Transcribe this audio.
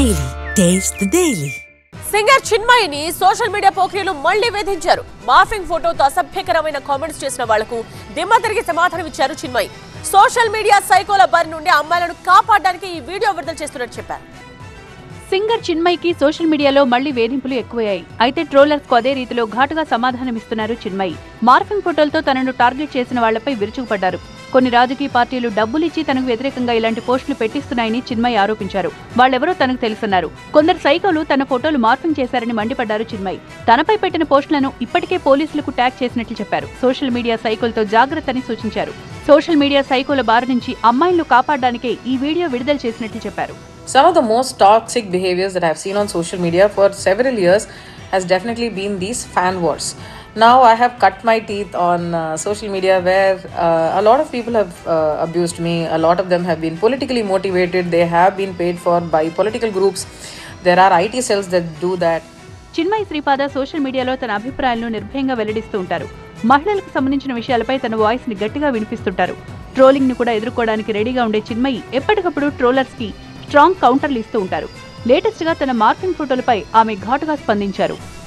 Daily. Taste the Daily. Singer చిన్మయిని social media పోఖ్రీలు మళ్లీ వేధించారు. మార్ఫింగ్ ఫోటోతో అసభ్యకరమైన కామెంట్స్ చేసిన వాళ్లకు దిమ్మ తిరిగి సమాధానం ఇచ్చారు చిన్మయి. సోషల్ మీడియా సైకోల బారి నుండి అమ్మాయిలను కాపాడడానికి ఈ వీడియో విడుదల చేస్తున్నట్టు చెప్పారు. సింగర్ చిన్మయికి సోషల్ మీడియాలో మళ్లీ వేధింపులు ఎక్కువయ్యాయి. అయితే ట్రోలర్స్ కు అదే రీతిలో ఘాటుగా సమాధానమిస్తున్నారు చిన్మయి. మార్ఫింగ్ ఫోటోలతో తనను టార్గెట్ చేసిన వాళ్లపై విరుచుకుపడ్డారు. కొన్ని రాజకీయ పార్టీలు డబ్బులిచ్చి తనకు వ్యతిరేకంగా ఇలాంటి పోస్టులు పెట్టిస్తున్నాయని చిన్మయి ఆరోపించారు. వాళ్లెవరో తనకు తెలుసున్నారు. కొందరు సైకోలు తన ఫోటోలు మార్ఫింగ్ చేశారని మండిపడ్డారు చిన్మయి. తనపై పెట్టిన పోస్టులను ఇప్పటికే పోలీసులకు ట్యాగ్ చేసినట్లు చెప్పారు. సోషల్ మీడియా సైకోలతో జాగ్రత్తని సూచించారు. సోషల్ మీడియా సైకోల బారి నుంచి అమ్మాయిలను కాపాడడానికే ఈ వీడియో విడుదల చేసినట్లు చెప్పారు. Some of the most toxic behaviors that I've seen on social media for several years has definitely been these fan wars. Now I have cut my teeth on social media where a lot of people have abused me. A lot of them have been politically motivated. They have been paid for by political groups. There are IT cells that do that. Chinmayi Sripada social మీడియాలో తన అభిప్రాయాలను నిర్భయంగా వెల్లడిస్తూ ఉంటారు. మహిళలకు సంబంధించిన విషయాలపై తన voice ని గట్టిగా వినిపిస్తుంటారు. ట్రోలింగ్ ను కూడా ఎదుర్కోవడానికి రెడీగా ఉండే చిన్మయి ఎప్పటికప్పుడు ట్రోలర్స్ కి స్ట్రాంగ్ కౌంటర్లు ఇస్తూ ఉంటారు. లేటెస్ట్ గా తన మార్ఫింగ్ ఫోటోలపై ఆమె ఘాటుగా స్పందించారు.